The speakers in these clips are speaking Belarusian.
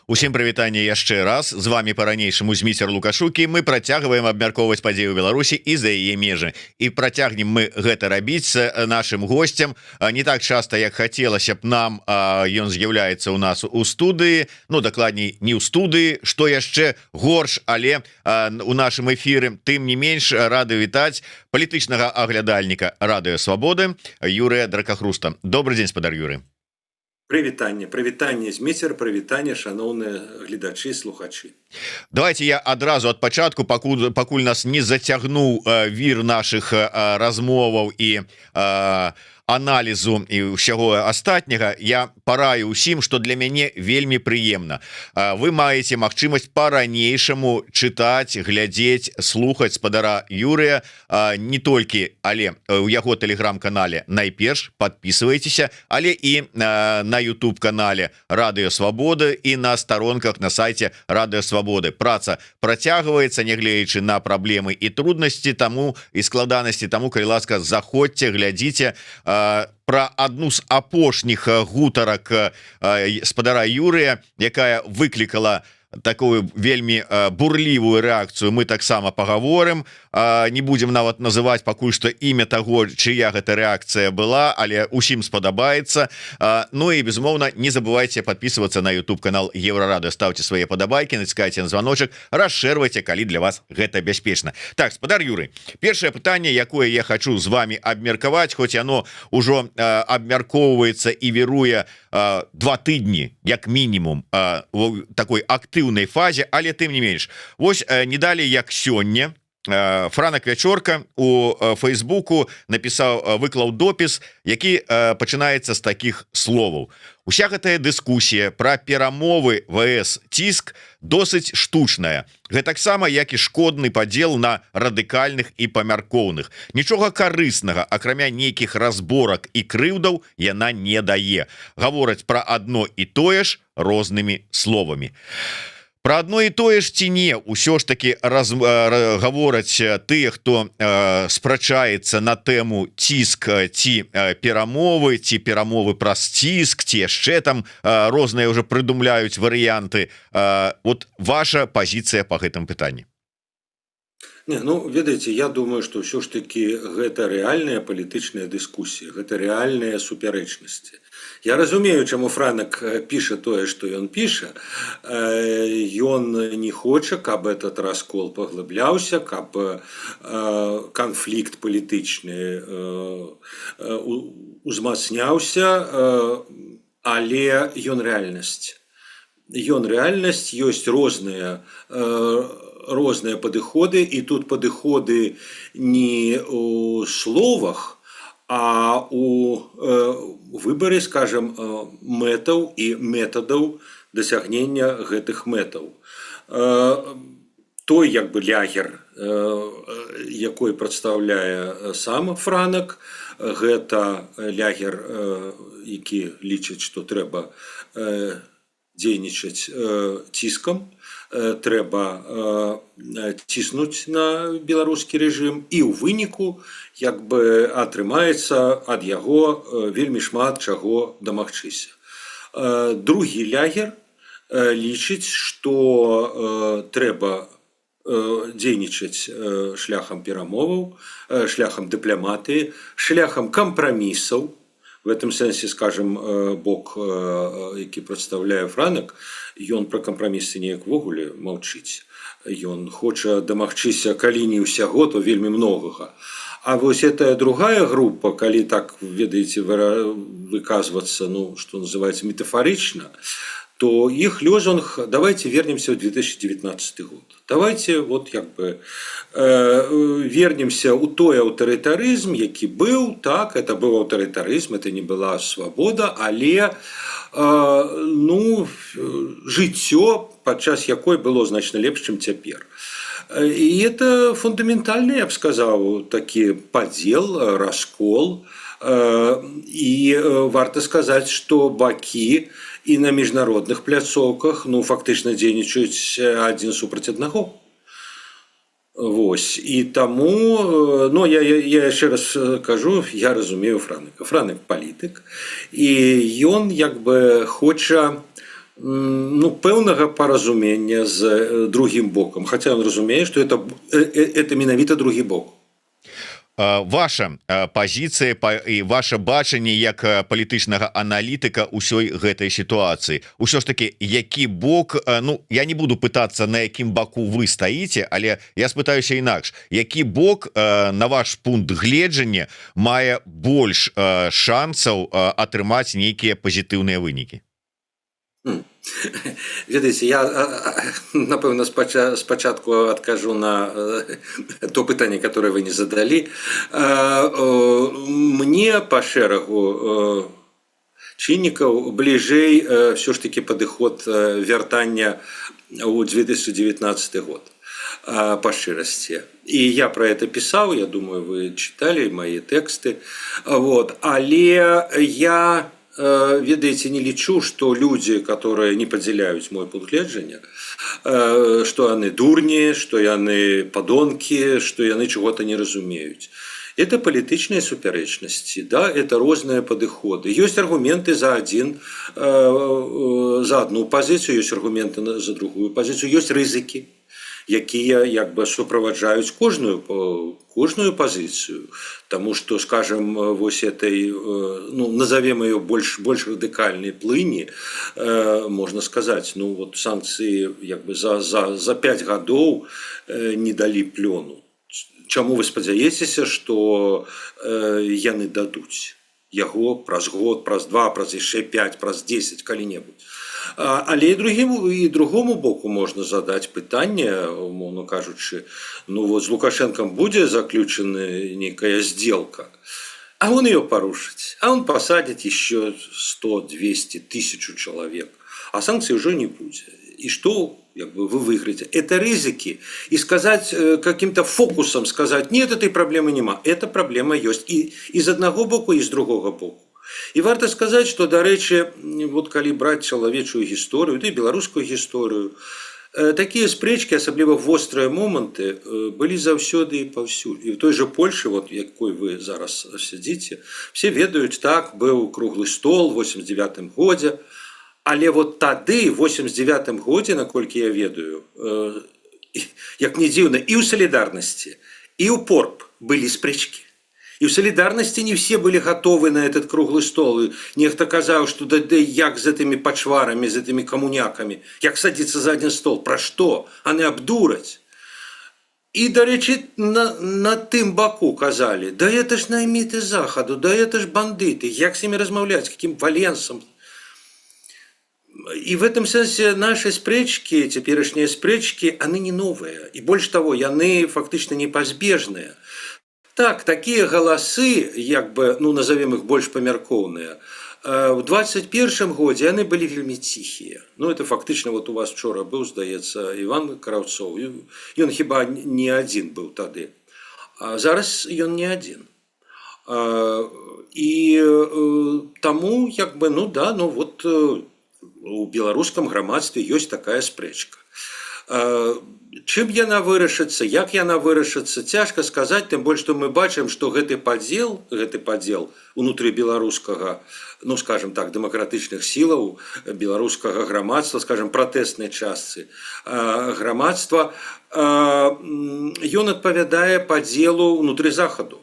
Усім прывітанне яшчэ раз з вами по-ранейшаму Зміцер Лукашукі. Мы працягваем абмяркоўваць падзеі ў Беларусі і за яе межы, і працягнем мы гэта рабіць з нашим гостцем не так часто, як хацелася б нам. Ён з'яўляецца у нас у студыі, ну дакладней не ў студыі, што яшчэ горш, але у нашым эфіры. Тым не менш, рады вітаць палітычнага аглядальніка Радыё Свабоды Юрыя Дракахруста. Добрый дзень, спадар Юры. Прывітанне, Зміцер, прывітанне, шаноўныя гледачы і слухачы. Давайте я адразу ад пачатку, пакуль нас не зацягнуў вір наших размоваў і аналізу і ўсяго астатняга, я параю ўсім, што для мяне вельмі прыемна. Вы маеце магчымасць па-ранейшаму чытаць, глядзець, слухаць спадара Юрыя не толькі, але у яго тэлеграм-канале найперш подписывайтеся, але і на YouTube-канале Радыё Свабоды і на старонках на сайце Радыё Свабоды. Праца працягваецца, нягледзячы на праблемы і труднасці таму і складанасці, таму, калі ласка, заходзьце, глядзіце. Про одну з апошніх гутарак спадара Юрыя, якая выклікала такую вельмі бурлівую рэакцыю, мы таксама пагаворым. Не будем нават называць пакуль што імя таго, чыя гэта рэакцыя была, але усім спадабаецца. Ну і безумоўна, не забывайте подписываться на YouTube канал Еврорады, ставьте свае падабайкі, націскайце на званочак, расшэрвайце, калі для вас гэта бяспечна. Так, спадар Юрый, першае пытанне, якое я хочу з вами абмеркаваць, хоць яно ўжо абмяркоўваецца і віруе 2 тыдні як мінімум у такой актыўнай фазе, але тым не менш. Вось не далей як сёння Франак Вячорка у Фейсбуку выклаў допіс, які пачынаецца з такіх словаў. Уся гэтая дыскусія пра перамовы ВС ціск досыць штучная. Гэтаксама, як і шкодны падзел на радыкальных і памяркоўных. Нічога карыснага, акрамя нейкіх разборак і крыўдаў, яна не дае. Гавораць пра адно і тое ж рознымі словамі. Про одно і тое ж ці не, усё ж таки гавораць тыя, хто спрачаецца на тэму ціск ці перамовы, ці перамовы праз ціск, ці яшчэ там розныя ўжо прыдумляюць варыянты. Вот ваша пазіцыя па гэтым пытанні. Не, ну, ведаеце, я думаю, што ўсё ж таки гэта рэальная палітычная дыскусія, гэта рэальныя супярэчнасці. Я разумею, чаму Франак піша тое, што ён піша. Ён не хоча, каб этот раскол паглыбляўся, каб канфлікт палітычны узмацняўся, але ён рэальнасць. Ён рэальнасць, ёсць розныя падыходы, і тут падыходы не ў словах, а у выбары, скажем, мэтаў і метадаў дасягнення гэтых мэтаў. Той, як бы, лягер, якой прадстаўляе сам Франак, гэта лягер, які лічыць, што трэба дзейнічаць ціскам, трэба ціснуць на беларускі рэжым, і ў выніку як бы атрымаецца ад яго вельмі шмат чаго дамагчыся. Другі лягер лічыць, што трэба дзейнічаць шляхам перамоваў, шляхам дыпламатыі, шляхам кампрамісаў. В этом сэнсе, скажем, бок, які прадстаўляе Франак, ён пра кампрамісы неяк ввогуле маўчыць. Ён хоча дамагчыся, калі не ўсяго, то вельмі многага. А вось гэтая другая група, калі так, ведаеце, выказвацца, ну, што называецца, метафорычна, то их лозунг «давайте вернемся в 2019 год». Давайте вот як бы вернемся у той аўтарытарызм, які быў, так, это быў аўтарытарызм, это не была свабода, але ну, жыццё, падчас якой было значна лепш, чым цяпер. І это фундаментальны, я б сказаў, такі падзел, раскол. І варта сказаць, што бакі і на міжнародных пляцоўках, ну, фактычна дзейнічаюць адзін супраць аднаго. Вось. І таму, ну, я яшчэ раз кажу, я разумею Франака. Франак палітык, і ён як бы хоча ну, пэўнага паразумення з другім бокам, хаця ён разумее, што это менавіта другі бок. Ваша пазіцыя і ваше бачанне як палітычнага аналітыка ўсёй гэтай сітуацыі, усё ж таки які бок, ну я не буду пытацца на якім баку вы стаіце, але я спытаюся інакш, які бок на ваш пункт гледжання мае больш шансаў атрымаць нейкія пазітыўныя вынікі? Ведаеце, я напэўна спачатку адкажу на то пытанне, которое вы не задалі. Мне па шэрагу чыннікаў бліжэй все ж таки падыход вяртання ў 2019 год па шчырасці. І я про это пісаў, я думаю, вы чыталі мои тэксты. Вот. Але я ведаеце, не лічу, што людзі, которые не падзяляюць мой пункт гледжання, што яны дурні, што яны падонкі, што яны чего-то не разумеюць. Это палітычныя супярэчнасці, да, это розныя падыходы. Ёсць аргументы за одну пазіцыю, ёсць аргументы за другую пазіцыю, ёсць рызыкі, якія як бы суправаджаюць кожную пазіцыю. Таму што, скажем, вось этой, ну, назовем ее больш радыкальнай плыні, можна сказаць, ну вот санкцыі як бы за 5 гадоў не далі плёну. Чаму вы спадзяецеся, што яны дадуць яго праз год, праз 2, праз яшчэ 5, праз 10, калі-небудзь? Але і другому боку можна задаць пытанне, умоўна кажучы, ну вот з Лукашенком будзе заключена нейкая сделка, а он ее порушить, а он посадит еще 100, 200, 1000 человек, а санкций уже не будет. И что как бы, вы выиграете? Это ризики. И сказать каким-то фокусом, сказать, нет, этой проблемы нема. Эта проблема есть и из одного боку, и из другого боку. І варта сказаць, што, дарэчы, вот калі браць чалавечую гісторыю, да і беларускую гісторыю, такія спрэчкі, асабліва вострыя моманты, былі заўсёды і паўсюль. І ў той жа Польшы, вот, якой вы зараз сядзіце, все ведаюць, так, быў круглы стол у 89-м годзе, але вот тады, в 89-м годзе, наколькі я ведаю, як не дзіўна, і ў салідарнасці, і ў ПОРП былі спрэчкі. И в солидарности не все были готовы на этот круглый стол. И нехто казал, что да як з этими пачварами, з этими коммуняками, як садиться за один стол, про что? А не обдурать. И, дарэчы, на тым баку казали, да это ж найміты Захаду, да это ж бандыты, як с ними размаўляць, каким валенсом. И в этом sense наши спрэчки, цяперашнія спрэчки, они не новые. И больше того, яны фактично непазбежныя. Так, такие голосы, як бы, ну, назовем их больш памяркоўныя, в 21-м годзе яны былі вельмі ціхія. Ну, это фактично, вот у вас вчора быў, здаецца, Іван Краўцоў. Ён хіба не адзін быў тады. А зараз ён не адзін. І таму, як бы, ну да, ну вот у беларускам грамадстве ёсць такая спрэчка. Чым яна вырашыцца, як яна вырашыцца, цяжка сказаць, тым больш, што мы бачым, што гэты падзел унутры беларускага, ну, скажем так, дэмакратычных сілаў, беларускага грамадства, скажем, пратэснай частцы грамадства, ён адпавядае падзелу ўнутры Захаду.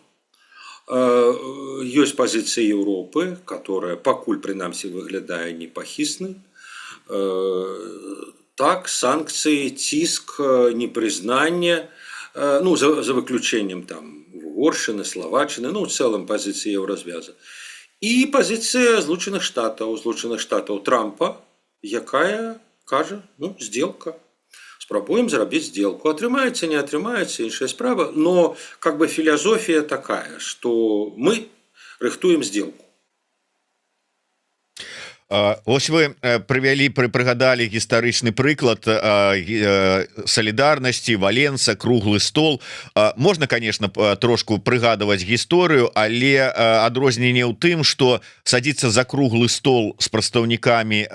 Ёсць пазіцыя Еўропы, которая пакуль, прынамсі, выглядае непахіснай. Так, санкции, ціск, непризнание, ну, за выключением там Угоршины, Словаччины, ну, в целом позиции Еврозвяза. И позиция Злученых Штатов Трампа, якая кажа, ну, сделка. Спробуем зрабіць сделку. Атрымаецца, не атрымаецца, іншая справа. Но как бы философия такая, что мы рыхтуем сделку. Ось вы прыгадалі гістарычны прыклад салідарнасці, Валенса, круглы стол. Можна, конечно, трошку прыгадваць гісторыю, але адрозненне ў тым, што садзіцца за круглы стол з прадстаўнікамі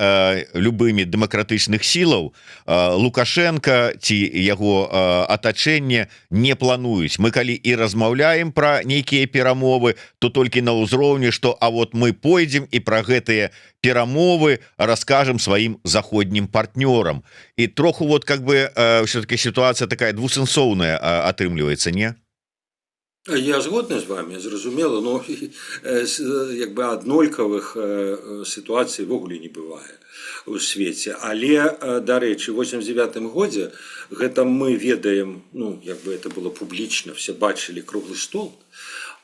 любымі дэмакратычных сілаў Лукашенко ці яго атачэнне не плануюць. Мы калі і размаўляем пра нейкія перамовы, то толькі на ўзроўні, што а вот мы пойдзем і пра гэтыя перамовы перамовы расскажем сваім заходнім партнёрам. І троху вот как бы все-таки ситуация такая двусэнсоўная атрымліваецца, не? Я згодны з вами, зразумела, но як бы аднолькавых сітуацый ввогуле не бывае у свеце. Але, дарэчы, у 89-м годзе гэта мы ведаем, ну, як бы это было публічна, все бачылі круглы стол,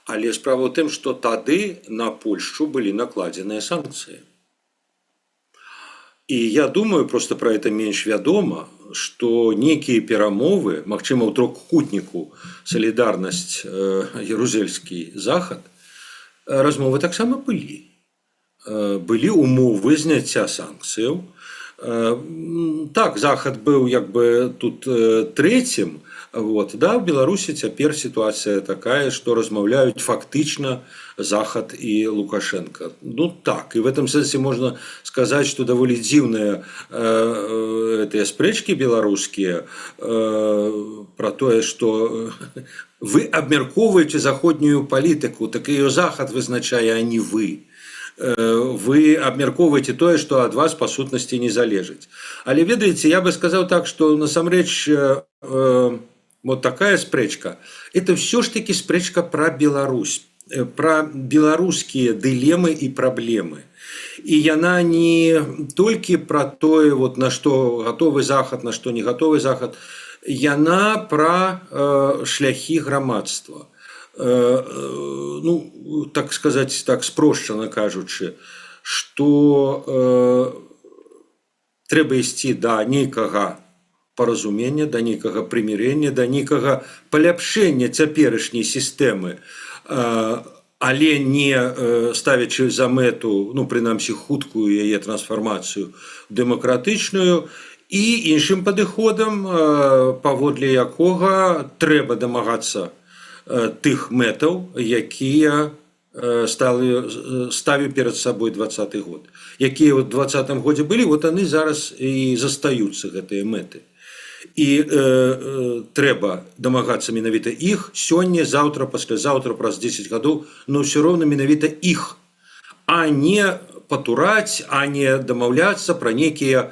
але справа ў тым, што тады на Польшчу былі накладзеныя санкцыі. І я думаю, просто про это менш вядома, што нейкія перамовы, магчыма, ў трохкутніку салідарнасць Ярузельскі захад, размовы таксама былі. Былі умовы зняцця санкцыяў. Так, захад быў як бы тут трэцім. Вот, да, в Беларуси цяпер ситуация такая, что размаўляют фактично Захад и Лукашенко. Ну так, и в этом смысле можно сказать, что довольно дивные эти спрэчки белорусские про то, что вы абмяркоўваеце заходнюю политику, так ее Захад вызначае, а не вы. Вы абмяркоўваеце тое, што ад вас па сутнасці не залежыць. Але ведаеце, я бы сказал так, что насамрэч вот такая спрэчка, это все ж таки спрэчка про Беларусь, про беларускія дылемы и проблемы. И яна не только про тое, вот, на что готовы Захад, на что не готовы Захад, яна про шляхи грамадства. Ну, так сказать, так спрошчана кажучы, что трэба ісці да нейкага паразумення, да нейкага прымірэння, да нейкага паляпшэння цяперашняй сістэмы, але не ставячы за мэту, ну, прынамсі, хуткую яе трансфармацыю дэмакратычную, і іншым падыходам, паводле якога трэба дамагацца тых мэтаў, якія ставіў перад сабой 20-й год. Якія ў 20-м годзе былі, вот яны зараз і застаюцца, гэтыя мэты. І трэба дамагацца менавіта іх сёння, заўтра, паслязаўтра, праз 10 гадоў, но ўсё роўна менавіта іх, а не патураць, а не дамаўляцца пра нейкія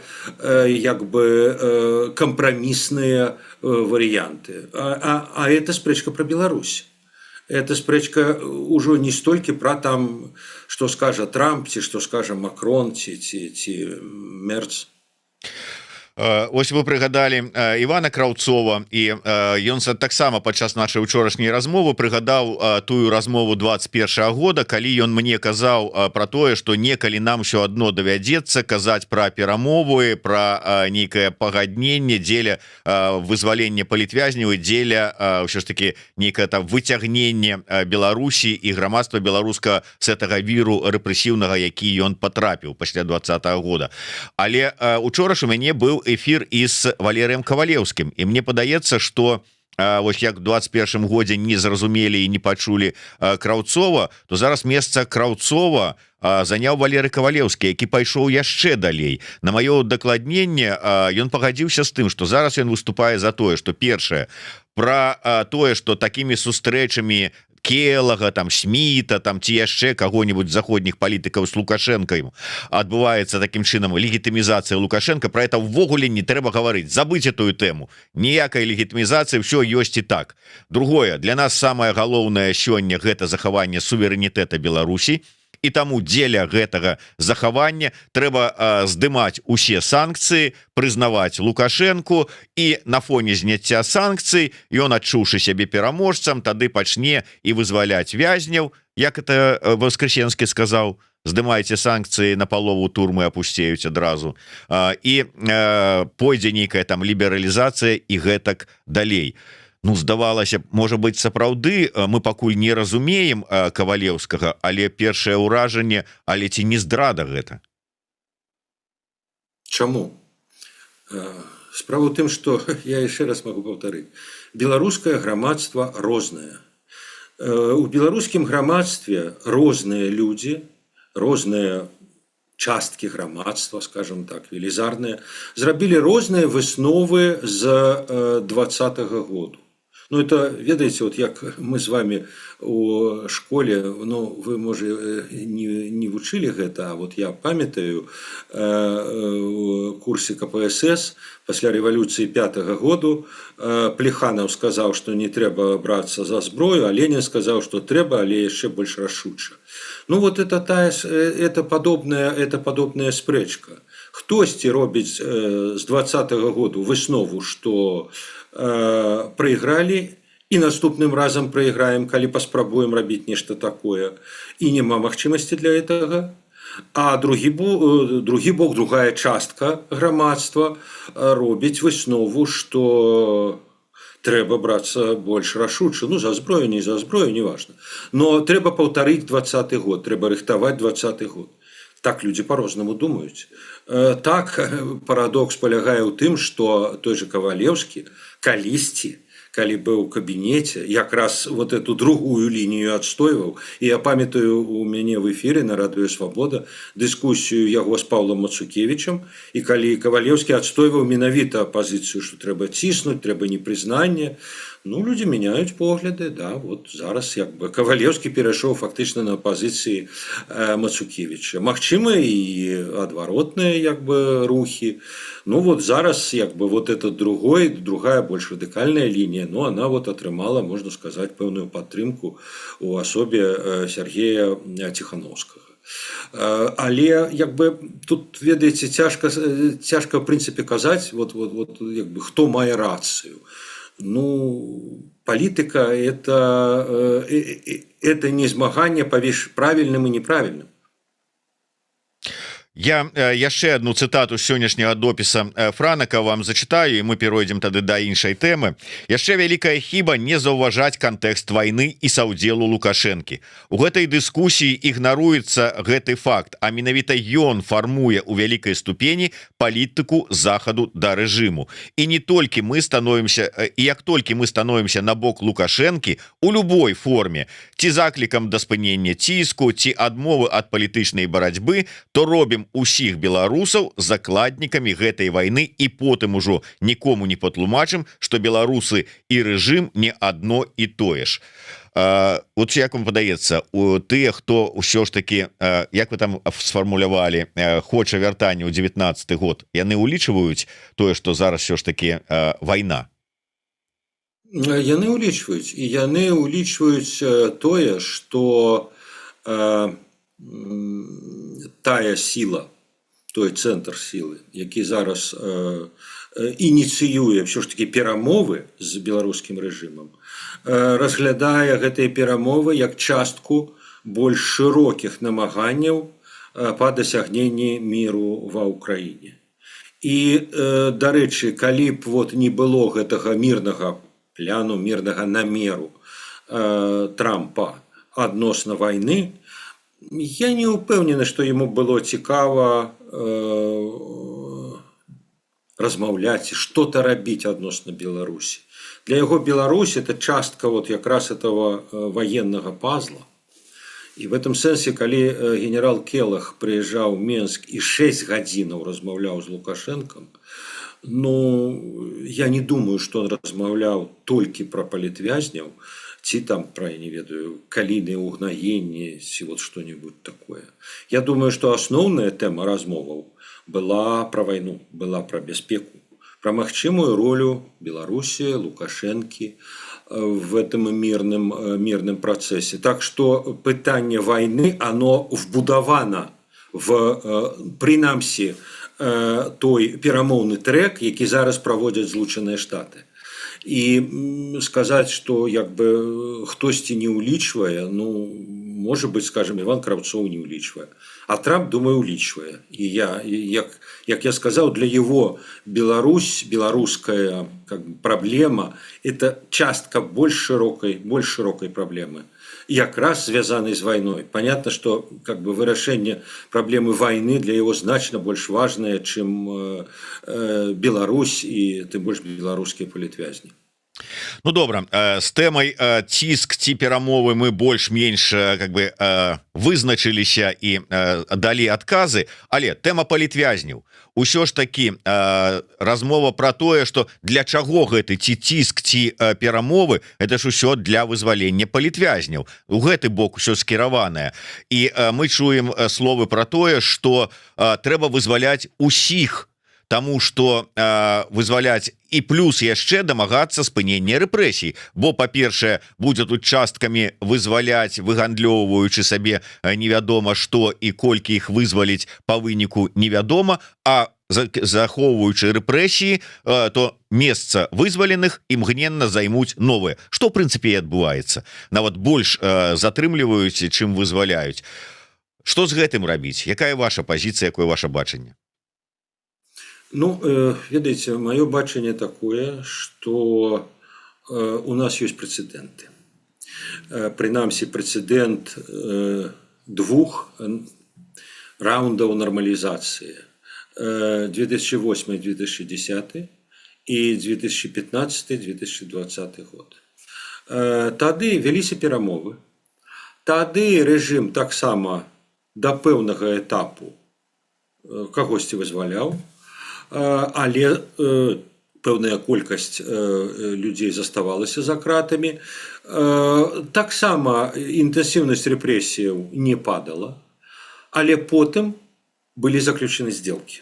як бы кампрамісныя варыянты. А это спрэчка про Беларусь. Это спрэчка ўжо не столькі пра там, што скажа Трамп, ці што скажа Макрон, ці Мерц. Ось вы прыгадалі Івана Краўцова, і ён таксама падчас нашай учорашняй размовы прыгадаў тую размову 21-го года, калі ён мне казаў про тое, што некалі нам ўсё адно давядзецца казаць пра перамовы, пра нейкае пагадненне дзеля вызвалення палітвязняў і дзеля ўсё ж таки нейкае там выцягненне Беларусі і грамадства беларуска з гэтага віру рэпрэсіўнага, які ён патрапіў пасля 20-го года. Але учора ж у мяне быў эфир и с Валерием Ковалевским, и мне падаецца, что вось як в 21-м годзе не зразумелі і не пачулі Краўцова, то зараз месца Краўцова заняў Валерый Ковалевскі, які пайшоў яшчэ далей. На маё дакладненне ён пагадзіўся з тым, што зараз ён выступае за тое, што першае, пра тое, што такімі сустрэчамі Келага, там Сміта, там ці яшчэ каго-нибудь з заходніх палітыкаў з Лукашэнкай адбываецца такім чынам легітымізацыя Лукашенко. Про это ўвогуле не трэба гаварыць, забыць эту тэму, ніякай легітымізацыі, все ёсць і так. Другое, для нас самае галоўнае сёння гэта захаванне суверэнітэта Беларусі, і таму дзеля гэтага захавання трэба здымаць усе санкцыі, прызнаваць Лукашэнку, і на фоне зняцця санкцый ён, адчуўшы сябе пераможцам, тады пачне і вызваляць вязняў, як это Воскресенскі сказаў: здымайце санкцыі, на палову турмы апусцеюць адразу, і пойдзе нейкая там лібералізацыя і гэтак далей. Ну, здавалася, можа быць, сапраўды мы пакуль не разумеем Кавалеўскага, але першае ўражанне, але ці не здрада гэта? Чаму? Справа ў тым, што я яшчэ раз могу паўтарыць, беларускае грамадства рознае. У беларускім грамадстве розныя людзі, розныя часткі грамадства, скажем так, велізарныя, зрабілі розныя высновы з 20-го году. Ну, это, ведаеце, вот як мы з вами у школе, ну, вы, можа, не вучылі гэта, а вот я памятаю у курсе КПСС пасля рэвалюцыі 5-го году Плеханов сказаў, што не трэба брацца за зброю, а Ленин сказаў, што трэба, але яшчэ больш рашуча. Ну, вот это падобная спрэчка. Хтосьці робіць з 20-го году выснову, што проиграли и наступным разом проиграем, калі паспрабуем рабіць нешта такое, і няма магчымасці для этого. А другі бок, другая частка грамадства робіць выснову, што трэба брацца больш рашуча, ну, за зброю, не за зброю, не важно. Но трэба паўтарыць 20-й год, трэба рыхтаваць 20-й год. Так люди по-рознаму думаюць. Так парадокс палягае ў тым, што той же Кавалеўскі калісьці, калі быў у кабінеце, якраз вот эту другую лінію адстойваў. І я памятаю, у мяне в эфире на радыё Свабода дыскусію яго з Паўлам Мацукевічам, і калі Кавалеўскі адстойваў менавіта пазіцыю, што трэба ціснуць, трэба непрызнанне. Ну, люди меняют погляды, да, вот зараз як бы Кавалеўскі перайшоў фактычна на пазіцыі Мацукевіча. Магчыма і адваротныя як бы рухі. Ну, вот зараз як бы вот эта другая больш радыкальная лінія, но она вот атрымала, можна сказаць, пэўную падтрымку у асобе Сергея Ціхановскага. Але як бы тут, ведаеце, цяжка в прынцыпе казаць, вот як бы хто мае рацыю. Ну, политика это не змагання паміж правільным і неправільным. Я яшчэ одну цытату сённяшняга допіса Франака вам зачитаю, і мы перайдзем тады да іншай тэмы. Яшчэ вялікая хіба не заўважаць кантэкст вайны і саўдзелу Лукашэнкі. У гэтай дыскусіі ігнаруецца гэты факт, а менавіта ён фармуе ў вялікай ступені палітыку захаду да рэжыму. І не толькі мы становімся, і як толькі мы становімся на бок Лукашэнкі у любой форме, ці заклікам да спынення ціску, ці адмовы ад палітычнай барацьбы, то робім усіх беларусаў закладнікамі гэтай вайны, і потым ужо нікому не патлумачым, што беларусы і рэжым не адно і тое ж. Вот як вам падаецца, тыя, хто ўсё ж таки, як вы там сфармулявалі, хоча вяртання ў 19-й год, яны ўлічваюць тое, што зараз ўсё ж таки вайна? Яны ўлічваюць, і яны ўлічваюць тое, што тая сіла, той цэнтр сілы, які зараз ініцыюе ўсё ж такі перамовы з беларускім рэжымам, разглядае гэтыя перамовы як частку больш шырокіх намаганняў па дасягненні міру ва ўкраіне. І, дарэчы, калі б вот не было гэтага мірнага пляну, мірнага намеру Трампа адносна вайны, я не ўпэўнены, што яму было цікава размаўляць, што-то рабіць адносна Беларусі. Для яго Беларусь – это частка вот якраз этого военного пазла. И в этом сенсе, калі генерал Келах приезжал в Минск и 6 гадзінаў размаўляў з Лукашенком, ну, я не думаю, что он размаўляў толькі про палітвязняў, ці там про, я не ведаю, калійныя ўгнаенні, ці вот что-нибудь такое. Я думаю, что асноўная тэма размоваў была про войну, была про бяспеку, про магчымую ролю Беларуси, Лукашенки в этом мирном процессе. Так что пытанне войны, оно вбудавана в, прынамсі, той перамоўны трэк, які зараз праводзяць Злучаныя Штаты. І сказаць, што як бы хтосьці не ўлічвае, ну, можа быць, скажем, Іван Кравцоў не ўлічвае. А Трамп, думаю, ўлічвае. І як я сказаў, для его Беларусь, беларуская как бы, проблема – это частка больш широкой проблемы. Якраз связанной с войной. Понятно, что как бы вырашэнне проблемы войны для его значно больш важное, чем Беларусь и тым больш беларускія палітвязні. Ну добра, з тэмай ціск ці перамовы мы больш-менш как бы вызначыліся і далі адказы, але тэма палітвязняў усё ж такі размова про тое, что для чаго гэты ці ціск ці перамовы, это ж усё для вызвалення палітвязняў, у гэты бок усё скіраванае, і мы чуем словы про тое, что трэба вызваляць усіх, тому что вызваляць і плюс яшчэ дамагацца спынення рэпрэсій, бо па-першае будзе тут часткамі вызваляць, выгандлёўваючы сабе невядома што і колькі іх вызваліць па выніку невядома, а захоўваючы рэпрэсіі, то месца вызваленых імгненна займуць новыя, што ў прынцыпе і адбываецца, нават больш затрымліваюць, чым вызваляюць. Што з гэтым рабіць? Якая ваша пазіцыя, якое ваше бачанне? Ну, ведаеце, маё бачанне такое, што у нас ёсць прэцэдэнты. Прынамсі, прэцэдэнт двух раундаў нармалізацыі. 2008-2010 і 2015-2020 год. Тады вяліся перамовы. Тады рэжым таксама да пэўнага этапу кагосьці вызваляў, але пэўная колькасць людзей заставалася за кратамі. Таксама інтэнсіўнасць рэпрэсіяў не падала, але потым былі заключены сделкі.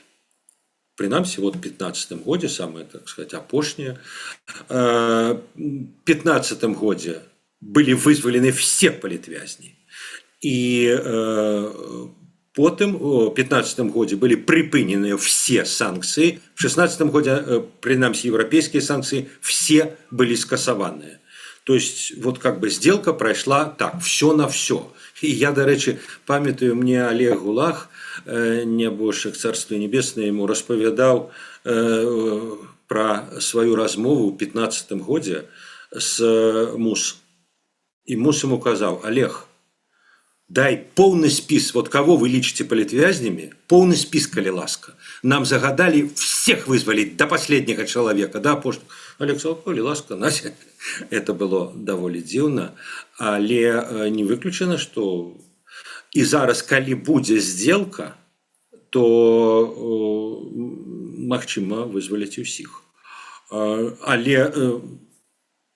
Прынамсі, вот в 2015 годзе, самае, так сказать, апошняе. В 2015 годзе былі вызвалены все палітвязні. І потым у 2015 годзе былі прыпыненыя все санкцыі. В 2016 годзе, прынамсі, еўрапейскія санкцыі все былі скасаваныя. То есть, вот как бы сделка прайшла так, все на все. І я, дарэчы, памятаю, мне Олег Гулаг, нябожчык, царство небеснае, ему распавядаў пра сваю размову ў 2015 годзе з МУС. І МУС ему казаў: Олег, дай полный спис, вот кого вы лічыце палітвязнями, полный спис, калі ласка. Нам загадали всех вызвалить до последнего человека, до апошняга. Олег сказал: коли ласка, Настя. Это было даволі дзіўна, але не выключана, что і зараз, калі будзе сделка, то магчыма вызваліць усіх. Але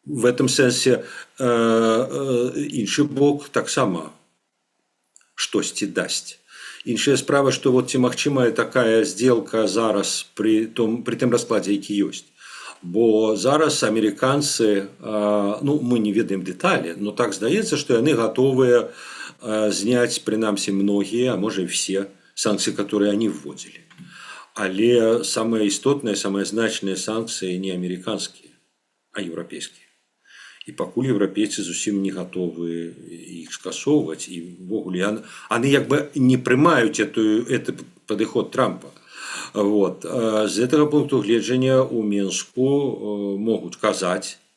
в этом сэнсе іншы бок таксама штосьці дасць. Іншая справа, што вот ці магчымая такая сделка зараз при тым раскладзе, які ёсць. Бо зараз амерыканцы, ну, мы не ведаем дэталі, но так здаецца, што яны гатовыя зняць, прынамсі, многія, а можа і все санкцыі, которые они вводзілі. Але самыя істотныя, самыя значныя санкцыі не амерыканскія, а еўрапейскія. І пакуль еўрапейцы зусім не гатовы іх скасоўваць, і ввогуле яны як бы не прымаюць гэты падыход Трампа. Вот. З гэтага пункту гледжання ў Мінску могуць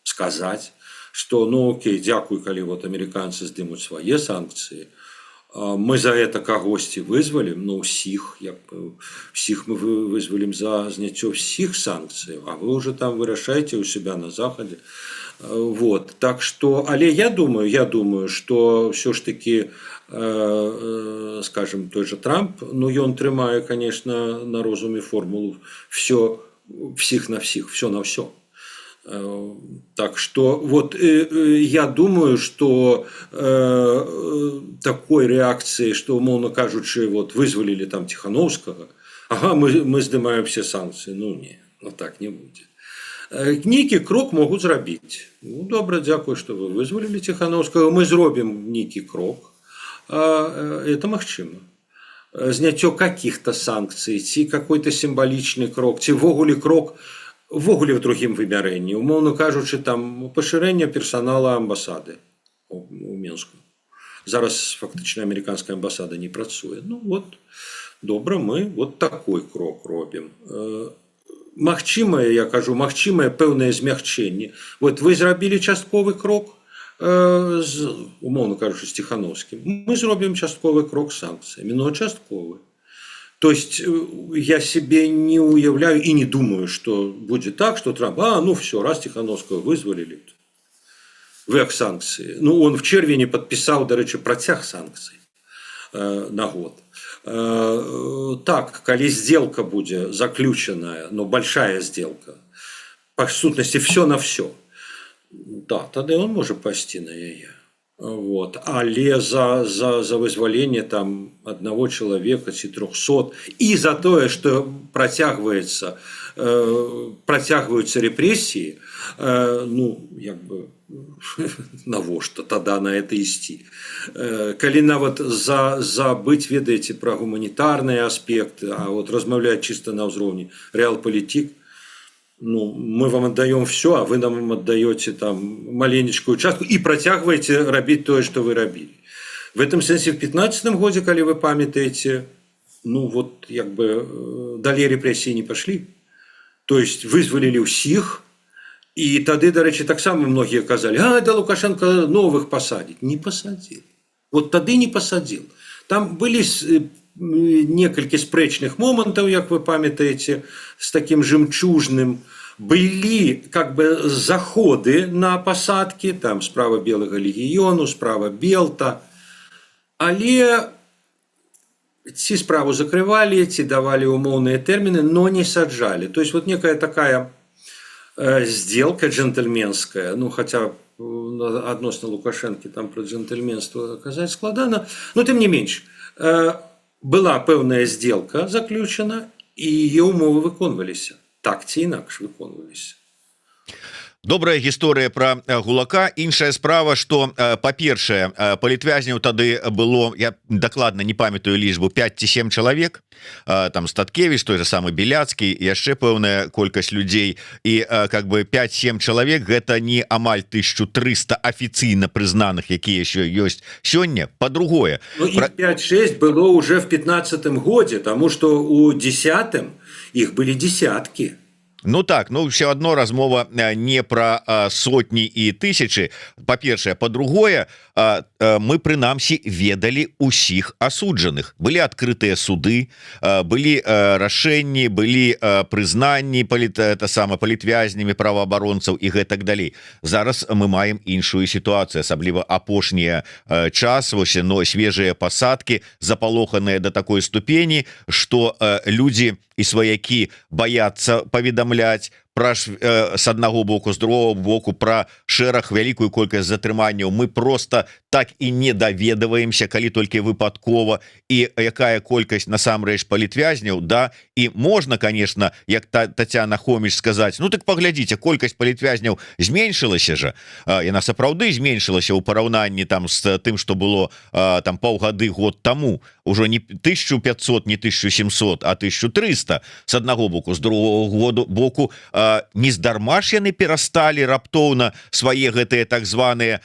сказаць, што ну окей, дзякуй, калі вот амерыканцы здымуць свае санкцыі, мы за это кагосьці вызвалім, ну ўсіх мы вызвалім за зняццё ўсіх санкцый, а вы уже там вырашаеце ў себя на захадзе. Вот. Так что, але я думаю, что все ж таки, скажем, той же Трамп, ну, он трымае, конечно, на розуме формулу всіх на всіх, все на все. Так что, вот, я думаю, что такой реакции, что, умовно кажучи, вот, вызвалили там Тихановского, ага, мы здымаем все санкции, ну, не, ну, так не будет. Нейкі крок могуць зрабіць. Ну, добра, дзякуй, што вы вызвалілі Тихановскага. Мы зробім нейкі крок. Это магчыма. Зняццё каких-то санкцый, ці какой-то сімвалічны крок, ці ввогуле крок ввогуле в другім вымярэнні. Умоўна кажучы, там пашырэнне персанала амбасады у Мінску. Зараз фактычна амерыканская амбасада не працуе. Ну вот, добра, мы вот такой крок робім. Магчымае, я кажу, магчымае пэўнае змягчэнне. Вот вы зрабілі частковы крок, умоўна кажучы, з Тихановскім. Мы зробім частковы крок з санкцыямі, но частковы. То есть я себе не уявляю и не думаю, что будет так, что Трамп, ну все, раз Тихановского вызволили, ввек санкции. Ну, он в червені подписал, до речі, протяг санкций на год. Так, коли сделка будет заключенная, но большая сделка, по сутности все на все, да, тогда он может пасти на яе. Вот. Але за вызволение там одного человека ці 300 и за то, что протягиваются репрессии, ну, как бы, навошта тогда на это ісці. Калі нават забыть, ведаеце, про гуманітарныя аспекты, а вот размаўляць чисто на ўзроўні рэалпалітик, ну, мы вам отдаем все, а вы нам отдаете там маленечкую частку и протягиваете рабіць тое, что вы рабілі. В этом сенсе в 15-м годзе, калі вы памятаеце, ну вот як бы далей репрессии не пошли. То есть вызвалілі ўсіх, и тады, до речі, таксама многие казали, да Лукашенко новых посадить. Не посадил. Вот тады не посадил. Там были некалькі спрэчных момантаў, як вы памятаеце, с таким жемчужным. Были как бы заходы на посадки, там справа Белого легиону, справа Белта, але ці справу закрывали, ці давали умоўныя термины, но не саджали. То есть вот некая такая сделка джентльменская, ну хотя адносна Лукашэнкі там про джентльменство казаць складана, но тем не менш, была пэўная сделка заключена, и яе умовы выконваліся. Так ці інакш выконваліся. Добрая гісторыя про Гулака. Іншая справа, что па-першае, палітвязняў тады было, я дакладна не памятаю лічбу, 5 ці 7 чалавек, там Статкевич, той же самы Беляцкі, яшчэ пэўная колькасць людзей, і как бы 5-7 чалавек гэта не амаль 1300 афіцыйна прызнаных, якія яшчэ ёсць сёння. Па-другое, ну, і 5-6 было уже в 15-м годзе, тому что у 10-м іх былі десяткі. Ну так, ну все одно размова не про сотні і тысячи, па-першае, па-другое, мы прынамсі ведалі усіх асуджаных. Былі адкрытыя суды, былі рашэнні, былі прызнанні палітвязнямі, праваабаронцаў і гэтак далей. Зараз мы маем іншую сітуацыю, асабліва апошні час, вось, но свежыя пасадкі запалоханыя до такой ступені, што людзі і сваякі баяцца паведамляць пра с аднаго боку, з другого боку пра шэраг, вялікую колькасць затрыманняў. Мы просто так і не даведваемся, калі толькі выпадкова, і якая колькасць насамрэч палітвязняў, да, і можна, конечно, як Тацяна Хоміч сказаць, ну так паглядзіце, колькасць палітвязняў зменшылася же, яна сапраўды зменшылася ў параўнанні там з тым, што было там паўгады, год таму, ужо не 1500, не 1700, а 1300 с аднаго боку, з другого боку, нездарма ж яны перасталі раптоўна свае гэтыя так званыя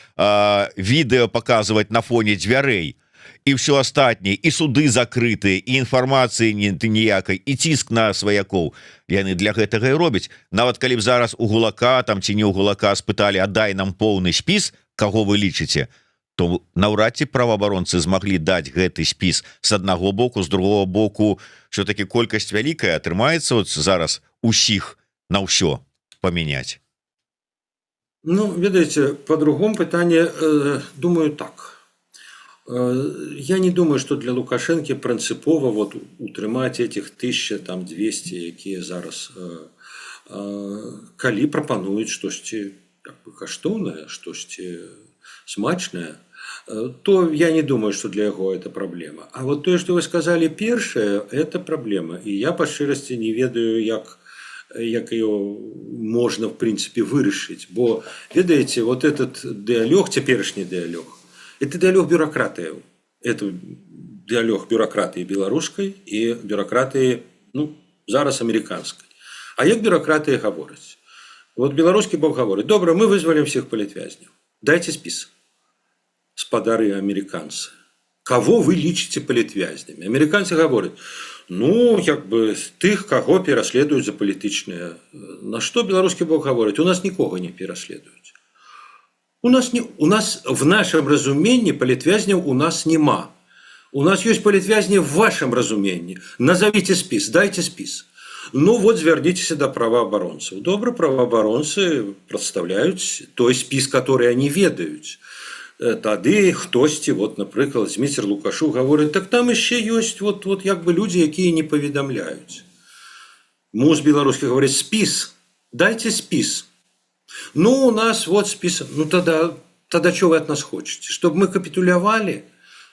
відэо паказваць на фоне дзвярэй і ўсё астатняе, і суды закрытыя, і інфармацыі ніякай, і ціск на сваякоў. Яны для гэтага і робяць. Нават калі б зараз у Гулака там ці не ў Гулака спыталі, дай нам поўны спіс, каго вы лічыце, то наўрад ці праваабаронцы змаглі даць гэты спіс з аднаго боку, з другого боку, все-таки колькасць вялікая, атрымаецца вот зараз усіх на ўсё памяняць. Ну, ведаеце, по-другому пытанне, думаю так. Я не думаю, что для Лукашэнкі прынцыпова вот утрымаць этих 1200, якія зараз, калі прапануюць штосьці каштоўнае, штосьці смачнае, то я не думаю, что для яго это проблема. А вот то, что вы сказали першае, это проблема. И я по шчырасці не ведаю, як ее можно в принципе вырашыць. Бо ведаеце, вот этот дыялог, цяперашні дыялог, это дыялог бюрократыяў. Это дыялог бюрократыі беларускай і бюрократыі, ну, зараз американской. А як бюрократыі гавораць? Вот беларускі бок гаворыць: добра, мы вызвалім всех палітвязняў. Дайте спіс. Спадары американцы. Кого вы лічыце палітвязнями? Американцы говорят: ну, как бы тых, кого пераследуюць за палітычныя. На что беларускі бок говорить: у нас нікога не пераследуюць. У нас в нашем разумении палітвязняў у нас нема. У нас есть политвязни в вашем разумении. Назовите спіс, дайте спіс. Ну вот звярніцеся да праваабаронцаў. Добра, праваабаронцы прадстаўляюць той спіс, который они ведаюць. Тады хтосьці, вот, напрыклад, Зміцер Лукашук гаворыць, так там яшчэ ёсць вот як бы людзі, якія не паведамляюць. Муз беларускі гаворыць спіс, дайте спіс. Ну, у нас вот список. Ну, тогда что вы от нас хотите? Чтобы мы капитулировали?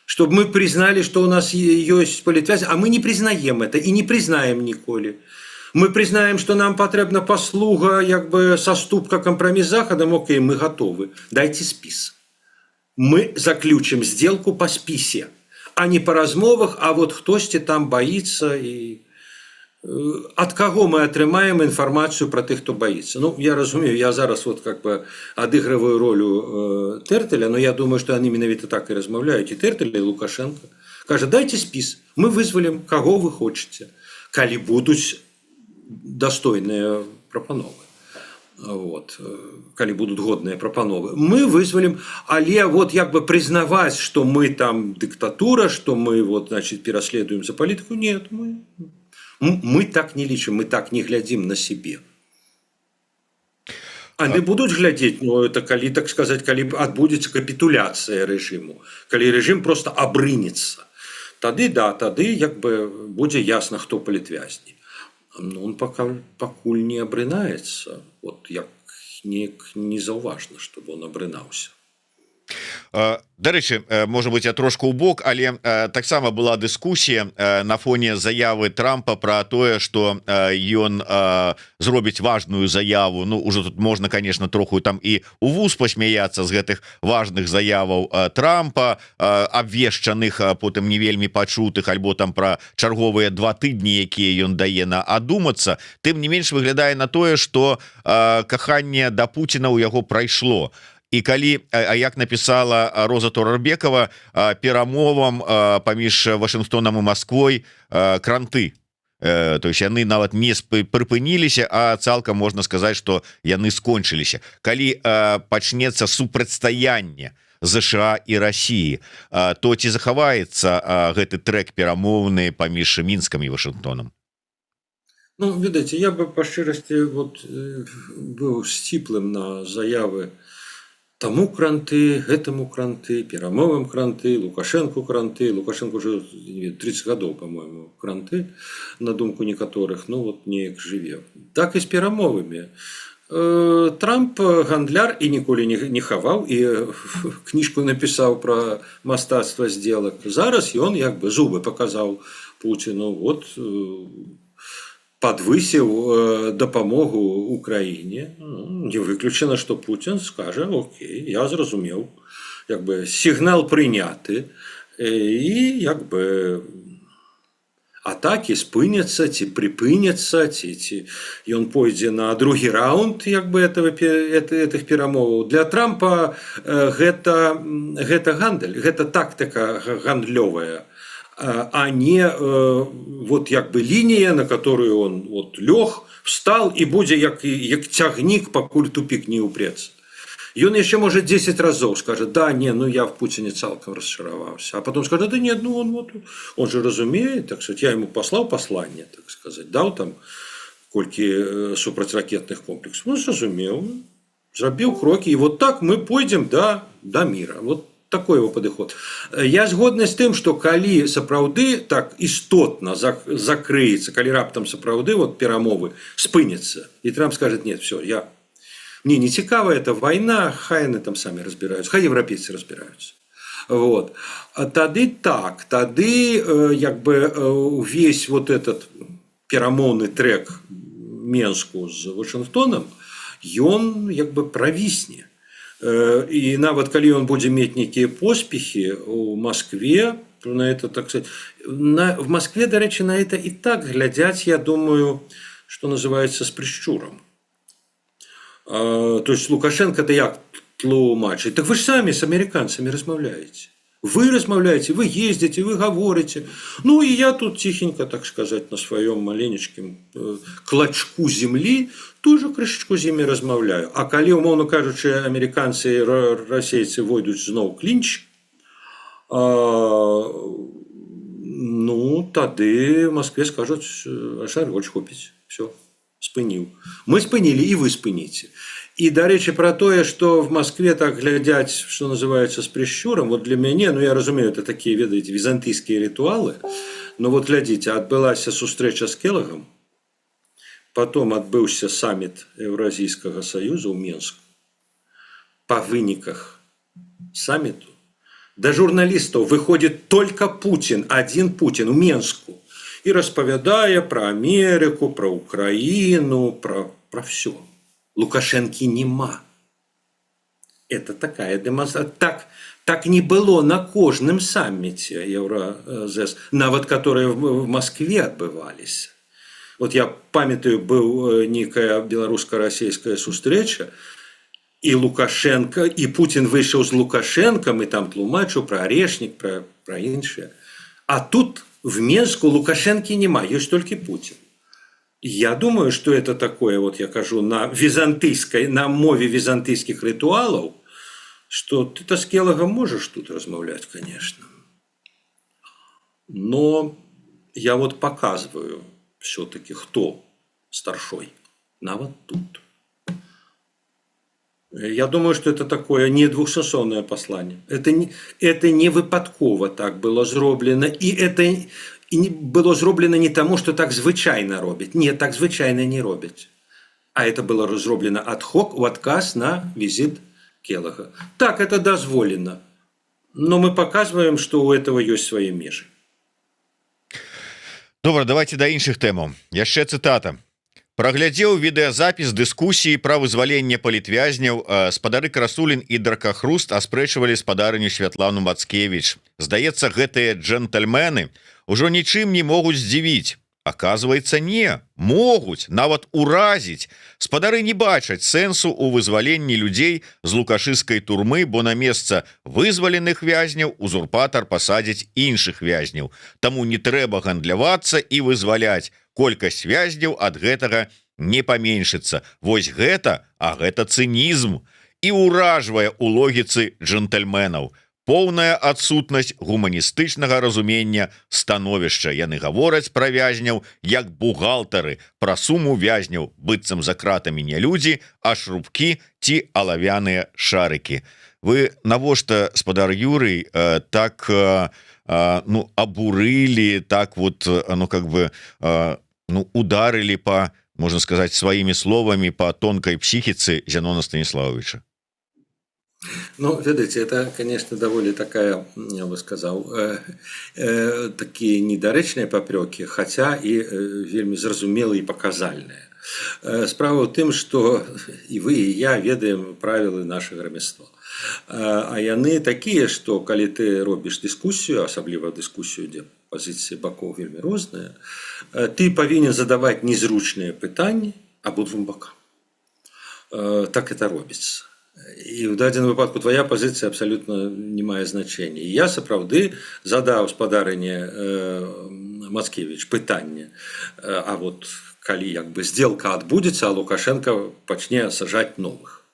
Чтобы мы признали, что у нас есть политвязь? А мы не признаем это и не признаем николи. Мы признаем, что нам потребна послуга, как бы соступка, компромисс с Заходом. Окей, мы готовы. Дайте спис. Мы заключим сделку по списе, а не по размовах, а вот хтосьці там боится и... От кого мы атрымаем информацию про тых, кто боится? Ну, я разумею, я зараз вот как бы адыгрываю ролю Тэртэля, но я думаю, что они менавіта так и размаўляюць, и Тэртэль, и Лукашенко. Кажа, дайте спіс, мы вызволим, кого вы хотите, калі будуць достойныя прапановы. Вот, калі будут годныя прапановы. Мы вызволим, але вот як бы признавать, что мы там диктатура, что мы вот, значит, пераследуем за политику, нет, мы так не лічым, мы так не глядзім на себе. Они будуць глядзець, ну, это калі, так сказать, калі адбудзецца капітуляцыя рэжыму, калі рэжым просто абрынецца. Тады, да, тады як бы будзе ясна, хто палітвязні. Но он пакуль не абрынаецца, вот як не заўважна, чтобы он абрынаўся. Дарэчы, можа быть, я трошку ў бок, але таксама была дыскусія на фоне заявы Трампа про тое, что ён зробіць важную заяву. Ну, уже тут можно, конечно, троху там і у вуз посмяяться з гэтых важных заяваў Трампа, абвешчаных, потым не вельмі пачутых, альбо там про чарговыя 2 тыдні, якія ён дае на адумацца. Тым не менш выглядае на тое, что каханне да Пуціна ў яго прайшло. І калі, як написала Роза Торарбекова, перамовам паміж Вашынгтонам і Масквой кранты. То есть яны нават не прыпыніліся, а цалкам можна сказаць, што яны скончыліся. Калі пачнецца супрацьстаянне ЗША і Расіі, то ці захаваецца гэты трэк перамоўны паміж Мінскам і Вашынгтонам? Ну, ведаеце, я бы па шчырасці вот быў сціплым на заявы тому кранты, гэтаму кранты, перамовам кранты, Лукашенко кранты. Лукашенко уже 30 гадоў, по-моему, кранты, на думку некаторых, ну вот неяк жыве. Так і з перамовамі. Трамп гандляр і ніколі не хаваў, і кніжку напісаў пра мастацтва сделак. Зараз ён як бы зубы паказаў Пуціну, вот подвысил дапамогу Украине. Не выключено, что Путин скажет, окей, я зразумеў, как бы сигнал приняты, и как бы атаки спыняцца, ці припыняцца, ці ён пойдзе на другі раунд как бы этих перамоваў. Для Трампа гэта гандаль, гэта тактика гандлёвая, а не вот як бы линия, на которую он вот лег, встал и будзе як цягнік, пакуль тупик не упреться. Ён еще может 10 разоў скажет, да, не, ну я в Путине цалкам расчаровался, а потом скажет, да нет, ну он же разумеет, так сказать, я ему послал послание, так сказать, дал там колькі супрацьракетных комплексов, ну разумеў, зрабіў кроки, и вот так мы пойдем до мира. Вот такой его подыход. Я згодны з тым, што калі сапраўды так істотна закрыецца, калі раптам сапраўды вот перамовы спыняцца, и Трамп скажет, нет, все, мне не цікава эта война, хай яны там сами разбираются, хай европейцы разбираются. Вот. А тады так, тады як бы весь вот этот перамоўны трэк Менску з Вашынгтонам, ён як бы правісне. И нават калі он будзе мець нейкія поспехи у Москве, то на это, так сказать, в Москве, дарэчы, на это и так глядяць, я думаю, что называется, с прищуром. То есть Лукашенко-то як тлумачыць? Так вы ж сами с американцами размаўляете. Вы размаўляете, вы ездите, вы говорите. Ну и я тут тихенько, так сказать, на своем маленечкім клочку земли тоже крышечку зімі размаўляю. А калі, умоўно кажучы, американцы и расейцы войдуць зноў клінч, Ну, тады в Москве скажуць Шаргоч хопіць, все, спыніў. Мы спынілі, і вы спыніце. І, дарэчы, пра тое, што в Москве так глядзяць, што называецца, з прищурам, вот для мяне, ну, я разумею, это такія, ведаеце, візантыйскія рытуалы, но вот глядзіце, адбылася сустрэча з Келагам, потом адбыўся саміт Еўразійскага саюза ў Менску. Па выніках саммиту до журналистов выходит только Путин, один Путин в Менску и распавядае про Америку, про Украину, про все. Лукашенки нема. Это такая демонстрация. Так не было на кожным саммите Евразес, нават которые в Москве отбывались. Вот я памятаю, был некая белорусско-российская сустрэча, и Лукашенко, и Путин вышел с Лукашенком, и там тлумачил про Орешник, про іншее. А тут в Менску Лукашенки нема, есть только Путин. Я думаю, что это такое, вот я кажу, на византийской, на мове византийских ритуалов, что ты-то с Келагом можешь тут размовлять, конечно. Но я вот показываю все-таки, кто старшой. Нават тут. Я думаю, что это такое не двухсенсовное послание. Это не выпадково так было зроблено. И это было зроблено не тому, что так звычайно робить. Нет, так звычайно не робить. А это было зроблено ад-хок у адказ на визит Келага. Так, это дозволено. Но мы показываем, что у этого есть свои межи. Добра, давайте да іншых тэмаў. Яшчэ цытата. Праглядзеў відэазапіс дыскусіі пра вызваленне палітвязняў, спадары Красулін і Дракахруст аспрэчвалі спадарыню Святлану Мацкевіч. Здаецца, гэтыя джентльмены ўжо нічым не могуць здзівіць. Аказваецца, не, могуць, нават уразіць. Спадары не бачаць сэнсу ў вызваленні людзей з лукашыскай турмы, бо на месца вызваленых вязняў узурпатар пасадзіць іншых вязняў. Таму не трэба гандлявацца і вызваляць. Колькасць вязняў ад гэтага не паменшыцца. Вось гэта, а гэта цынізм. І ўражвае ў логіцы джентльменаў. Поўная адсутнасць гуманістычнага разумення становішча. Яны гавораць пра вязняў як бухгалтары, пра суму вязняў, быццам за кратамі не людзі, а шрубкі ці алавяныя шарыкі. Вы навошта, спадар Юрый, так абурылі, так вот, ударили по, можно сказать, своими словами по тонкой психице Зенона Станиславовича? Ну, видите, это, конечно, довольно такая, я бы сказал, такие недоречные попреки, хотя и вельми зразумелые и показальные. Справа в тым, что и вы, и я ведаем правілы нашага рамяства. А яны такія, што калі ты робіш дыскусію, асабліва дыскусію, дзе пазіцыі бакоў вельмі розныя, ты павінен задаваць незручныя пытанні абодвум бакам. Так это робіцца. І ў дадзеным выпадку твоя пазіцыя абсалютна не мае значэння. І я сапраўды задаў спадарыне Мацкевіч пытанне, а вот калі як бы сделка адбудзецца, а Лукашенко пачне сажаць новых.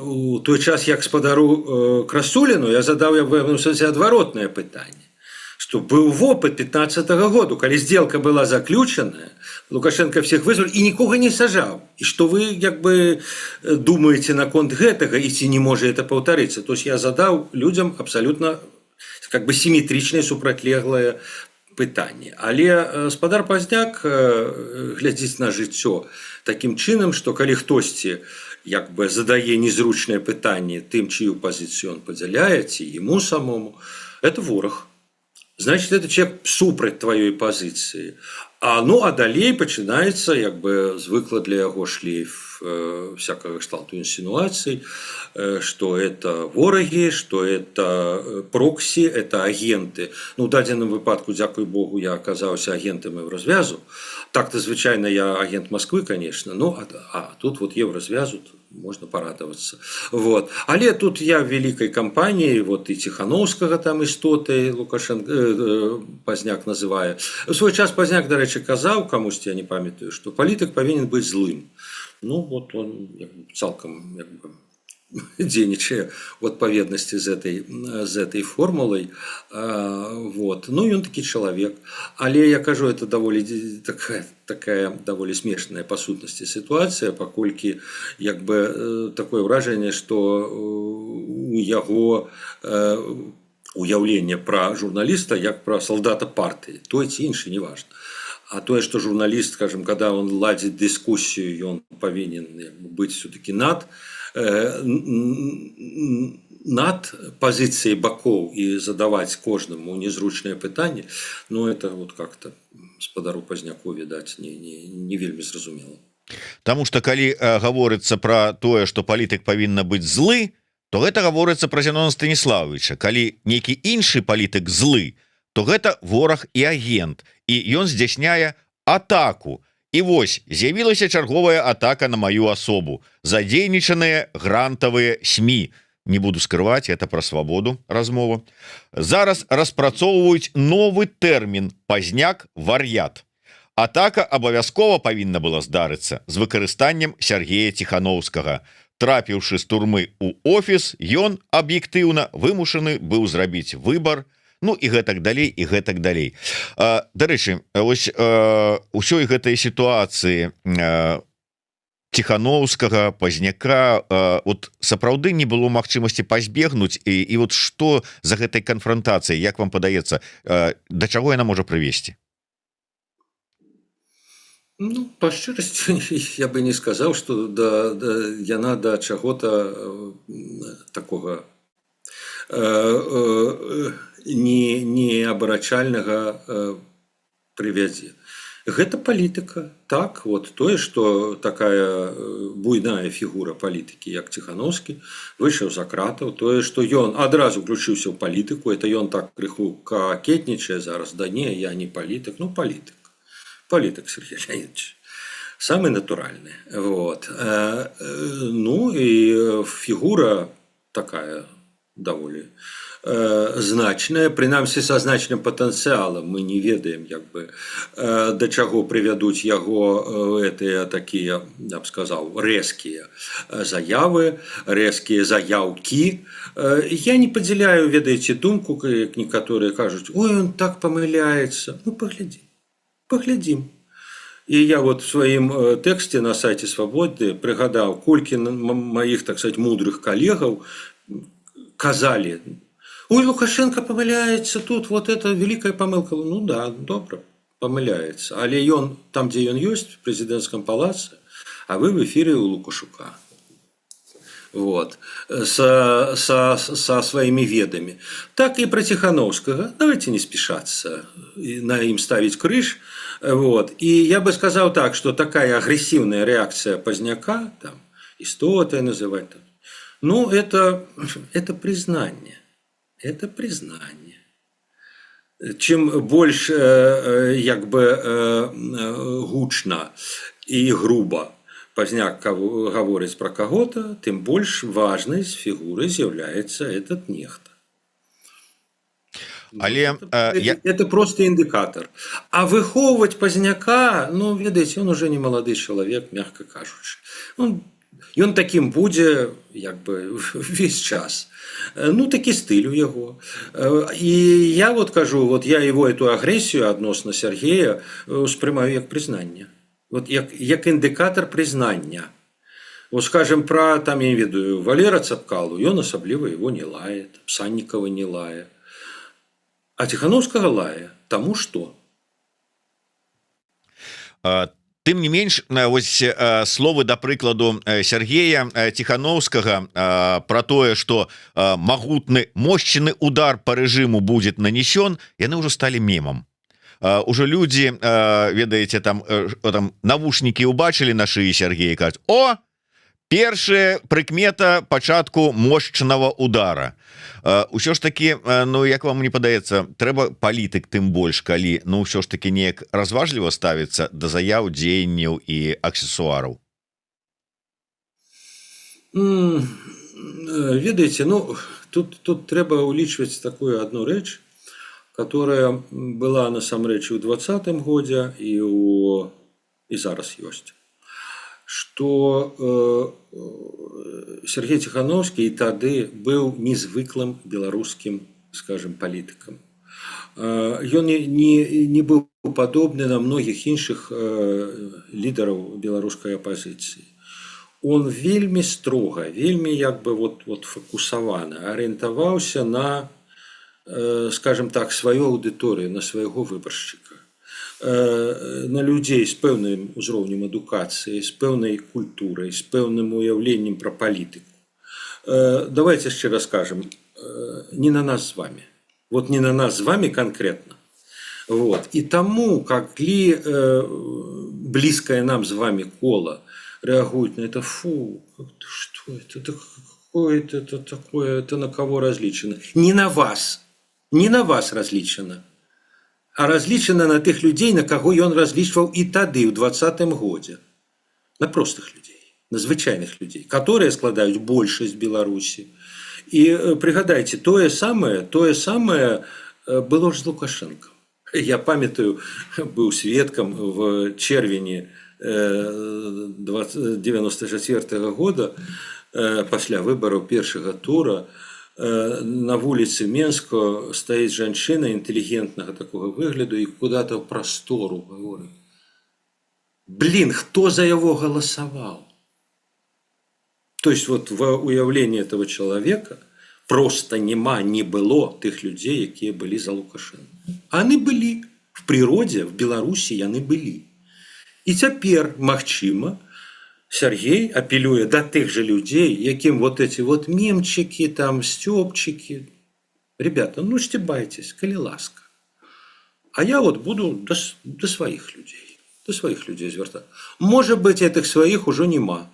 У той час, як спадару Красуліну, я задаў адваротнае пытанне, што быў вопыт 15-го году, калі сделка была заключаная, Лукашенко всех вызвал и никого не сажал. И что вы как бы думаете наконт гэтага, и ці не можа это паўтарыцца. То есть я задаў людям абсолютно как бы симметричное, супрацьлеглае пытанне. Але спадар Пазняк глядзіць на жыццё таким чынам, што калі хтосьці як бы задае незручнае пытанне тым, чыю пазіцыю он падзяляе, ці ему самому, это вораг. Значит, это человек супраць твоей позиции. А далей пачынаецца як бы звыкла для яго шлейф всякого кшталту инсинуаций, что это вораги, что это прокси, это агенты. Ну, в дадзеным выпадку, дзякуй Богу, я оказался агентом Евразвязу. Так-то, звычайно, я агент Москвы, конечно, а тут вот Евразвязу, можно порадоваться. Вот. Але тут я в великой компании, вот и Тихановского там истоты, Лукашенко, Пазняк называя. В свой час Пазняк, до речі, казав, комусь я не памятаю, что политик повинен быть злым. Ну, вот он цалком дзейнічае у адпаведнасці з этой формулай. Вот. Ну ён такі чалавек, але я кажу, это даволі такая даволі смешная па сутнасці сітуацыя, паколькі як бы такое ўражанне, што у яго уяўленне пра журналіста як пра салдата партыі, той ці іншы, неважна. А тое, што журналіст, скажем, когда он ладзіць дыскусію, ён павінен быць все-таки над пазіцыяй бакоў і задаваць кожнаму незручныя пытанні, ну это вот как-то спадару Пазняку, відаць, не вельмі зразумела. Таму што калі гаворыцца пра тое, што палітык павінна быць злы, то гэта гаворыцца пра Зянона Станіславовича. Калі нейкі іншы палітык злы, то гэта вораг і агент, і ён здзяйсняе атаку. І вось з'явілася чарговая атака на маю асобу. Задзейнічаныя грантавыя СМІ. Не буду скрываць, это пра свабоду размова. Зараз распрацоўваюць новы тэрмін «Пазняк вар'ят». Атака абавязкова павінна была здарыцца з выкарыстаннем Сергея Ціхановскага. Трапіўшы з турмы ў офіс, ён аб'ектыўна вымушаны быў зрабіць выбар, ну і гэтак далей, і гэтак далей. Дарэчы, вось усёй гэтай сітуацыі Ціхановскага, Пазняка, вот сапраўды не было магчымасці пазбегнуць, і вот што за гэтай канфрантацыяй, як вам падаецца, да чаго яна можа прывесці? Ну, па шчырасці, я бы не сказаў, што яна да чаго-то такога неабарачальнага прывядзе. Гэта палітыка. Так, вот тое, што такая буйная фігура палітыкі, як Ціхановскі, выйшаў за кратаў, тое, што ён адразу включыўся ў палітыку, это ён так крыху какетнічае зараз, да не, я не палітык, ну палітык. Палітык Сергей Леонидович. Самый натуральный. Вот. Ну и фигура такая довольно значная, принамсі со значным потенциалом. Мы не ведаем, як бы, до чаго привядуць яго гэтыя такія, я б сказал, рэзкія заявы, рэзкія заяўкі. Я не падзяляю, ведаеце, думку, як некаторыя кажуць, ой, он так памыляецца. Ну, поглядим. И я вот в своем тексте на сайте Свободы пригадал, колькі моих, так сказать, мудрых коллегов казали, ой, Лукашенко помыляется тут, вот это великая помылка. Ну да, добро, помыляется. Але ён, там, где он есть, в президентском палаце, а вы в эфире у Лукашука. Вот, со своими ведами. Так и про Тихановского. Давайте не спешаться на им ставить крыш. Вот. И я бы сказал так, что такая агрессивная реакция Пазняка, там, истотой называть, там, ну, это признание. Это признание. Чем больше, як бы, гучно и грубо Пазняк говорить про кого-то, тем больше важной фигурой является этот нехта. Але, это просто индикатор. А выховывать Пазняка, ну, видите, он уже не молодой человек, мягко кажучи. Он таким будет, як бы, весь час. Ну, таки стиль у его. И я вот кажу, вот я его эту агрессию относно Сергея сприймаю як признание. Вот як індикатор признання. Вот скажем про, там, я не ведаю, Валера Цапкалу, ён асабліва его не лае, Санникова не лае. А Тихановскага лае. Таму што? Тым не менш, вось словы, да прыкладу, Сергея Тихановскага про тое, што магутны, мощны удар по рэжыму будзе нанесен, яны ўжо сталі мемам. Уже люди, ведаеце, там навушники убачили на шыі Сергея и кажуць, о, першая прыкмета пачатку мощного удара. Усё ж таки, ну, як вам не падаецца, трэба палітык тым больш, калі, ну, ўсё ж таки неяк разважліва ставіцца да заяў, дзеянняў і аксессуараў. Ведаеце, ну, тут трэба улічваць такую одну рэч, которая была насамрэч у 20-м годзе і зараз ёсць. што Сергей Ціханаўскі і тады быў незвыклым беларускім, скажем, палітыкам. Ён не быў падобны на многіх іншых лідараў беларускай апазіцыі. Он вельмі строга, вельмі як бы фокусавана арыентаваўся на, скажем так, сваю аўдыторыю, на свайго выбаршчыка, на людзей з пэўным узроўнем адукацыі, з пэўнай культурай, з пэўным уяўленнем пра палітыку. Давайте яшчэ раз скажем, не на нас з вами. Вот не на нас с вами конкретно. Вот. И тому, как ли близкое нам с вами коло реагирует на это, фу, что это какое-то это такое, это на кого различено? Не на вас различено, а различено на тех людей, на кого он различивал и тады, в 20-м году. На простых людей, на звычайных людей, которые складывают большасць Беларуси. І прыгадайце, тое самае было ж з Лукашенком. Я памятаю, быў сведкам в чэрвені 94-го года пасля выбараў першага тура на вуліцы Менска стаіць жанчына інтэлігентнага такога выгляду і куда-то в прастору гаворыць: блин, хто за яго галасаваў? То есть вот в уявлении этого человека просто не было тех людей, которые были за Лукашенко. Они были в природе, в Беларуси они были. И теперь, магчыма, Сергей апеллюет до тех же людей, яким вот эти вот мемчики, там, стёпчики. Ребята, ну стебайтесь, коли ласка. А я вот буду до своих людей звертать. Может быть, этих своих уже нема.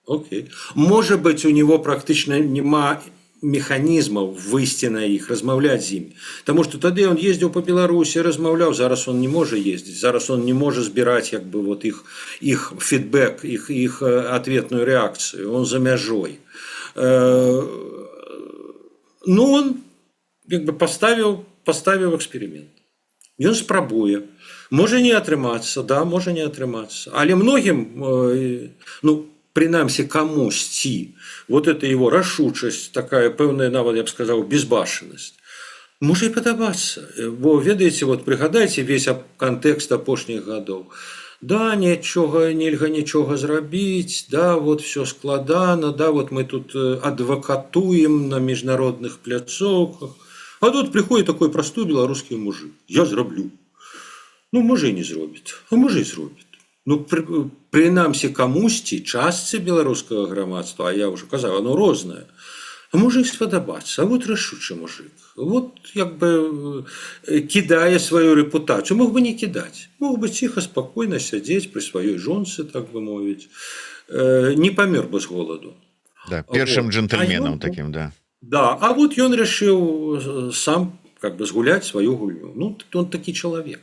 Окей. Может быть, у него практично нема механизмов выйти на их, размаўляць з імі. Потому что тады он ездил по Беларуси, размаўляў, зараз он не может ездить, зараз он не может збирать как бы вот их фидбэк, их ответную реакцию, он за мяжой. Ну, он как бы поставил эксперимент. Ён спрабуе. Можа не атрымацца, да, можа не атрымацца. Але многим, ну, принамсі камусьці, вот это его рашучасць, такая пэўная, нават, я б сказаў, безбашеннасць, можа і падабацца. Бо, ведаеце, вот прыгадайце весь кантэкст апошніх гадоў. Да, нельга нічога зрабіць, да, вот все складана, да, вот мы тут адвакатуем на міжнародных пляцоўках. А тут приходит такой простой белорусский мужик. Я зраблю. Ну, можа і не зробіць, а можа і зробіць. Ну, принамсі камусьці, частцы беларускага грамадства, а я уже казаў, оно рознае, а можа і спадабацца. А вот рашучы мужик, вот як бы кідае сваю рэпутацыю. Мог бы не кідаць, мог бы ціха, спакойна сядзець пры сваёй жонцы, так бы мовіць, не памёр бы з голаду. Да, першым вот. Джентльменам таким, да. Да, а вот ён решил сам как бы згуляць сваю гульню. Ну, он такі чалавек.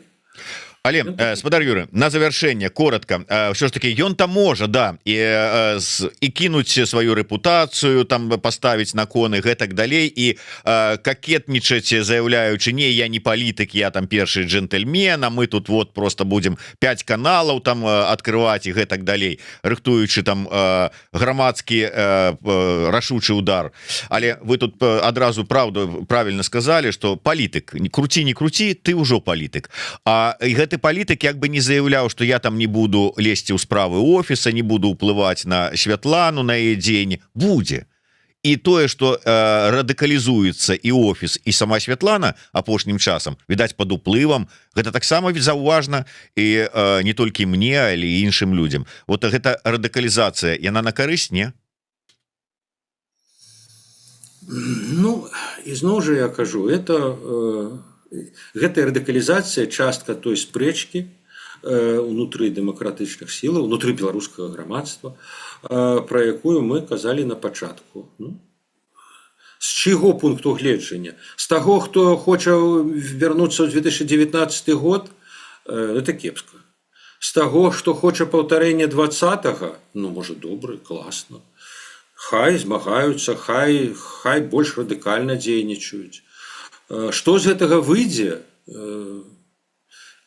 Але спадар Юры, на завяршэнне коротко, все ж таки ён там можа, да, і кінуць сваю рэпутацыю, там паставіць на коны гэтак далей і какетнічаць, заяўляючы: не, я не палітык, я там першы джентльмен, а мы тут вот просто будем 5 каналаў там открываць і гэтак далей, рыхтуючы там грамадскі рашучы удар. Але вы тут адразу правильно сказали, что палітык, круці не круці, ты ўжо палітык. А гэты палітык як бы не заяўляў, што я там не буду лезці ў справы офіса, не буду ўплываць на Святлану, на яе дзень. Будзе. І тое, што радыкалізуецца і офіс, і сама Святлана апошнім часам, відаць, пад уплывам, гэта таксама заўважна і не толькі мне, але і іншым людзям. Вот гэта радыкалізацыя, яна на карысць, не? Ну, ізноў жа я кажу, гэта радыкалізацыя частка той спрэчкі унутры дэмакратычных сілаў, унутры беларускага грамадства, пра якую мы казалі на пачатку. Ну, з чыго пункту гледжання? З таго, хто хоча вярнуцца ў 2019 год, это кепска. З таго, хто хоча паўтарэння 20-го, ну, можа, добра, класна. Хай змагаюцца, хай больш радыкальна дзейнічаюць. Што з гэтага выйдзе?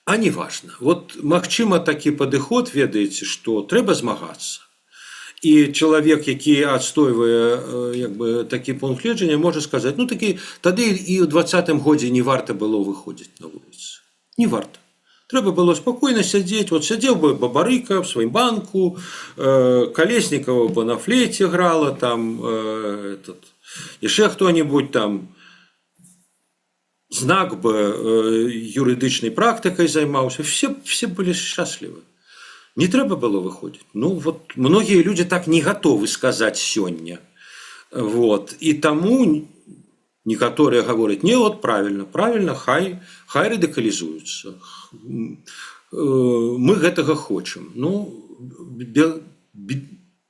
А не важно. Вот магчыма такі падыход, ведаеце, што трэба змагацца. І чалавек, які адстойвае як бы такі пункт гледжання, можа сказаць, ну такі тады і ў 20-м годзе не варта было выходзіць на вуліцу. Не варта. Трэба было спокойно сядзець. Вот сядзеў бы Бабарыка в сваім банку, Калеснікова бы на флейце грала, там яшчэ хто-нибудь там знак бы юрыдычнай практыкай займаўся. Все былі шчаслівы. Не трэба было выходзіць. Ну вот многія людзі так не гатовы сказаць сёння. Вот. І таму некаторыя гавораць, не, вот правильно, хай радыкалізуюцца. Мы гэтага хочам. Ну,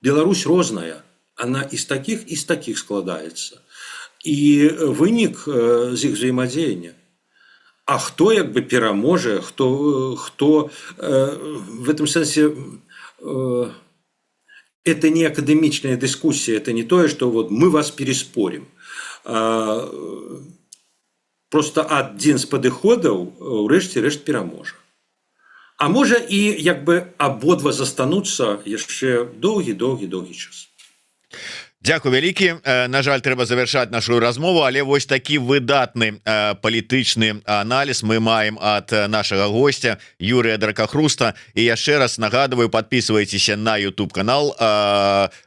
Беларусь розная. Она из таких складаецца. І вынік з іх взаимодзеяння. А хто як бы пераможа, хто в этом сэнсе это не акадэмічная дыскусія, это не тое, што вот мы вас переспорим. Просто адзін з падыходаў урэшце рэшт пераможа. А можа і як бы абодва застануцца яшчэ доўгі час. Дзякуй вялікі. На жаль, трэба завяршаць нашу размову, але вось такі выдатны палітычны аналіз мы маем ад нашага гостя Юрыя Дракахруста. І яшчэ раз нагадываю, подписывайтеся на YouTube канал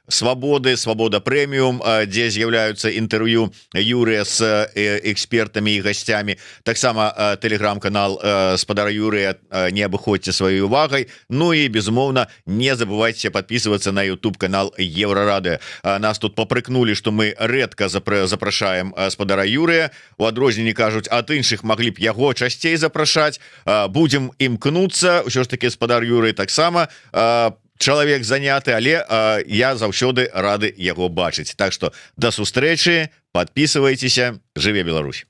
Свабода Прэміум, дзе з'яўляюцца інтэрв'ю Юрыя з экспертамі і гасцямі. Таксама тэлеграм-канал спадара Юрыя не абыходзьце сваёй увагай. Ну і безумоўна, не забывайце подписываться на YouTube канал Еврорадыё. Нас тут попрыкнули, что мы рэдка запрашаем спадара Юрыя. У адрозненні кажуць, ад іншых маглі б яго часцей запрашаць. Будем імкнуцца. Усё ж таки спадар Юрый таксама чалавек заняты, але я заўсёды рады яго бачыць. Так что до сустрэчы, подписывайтеся. Жыве Беларусь.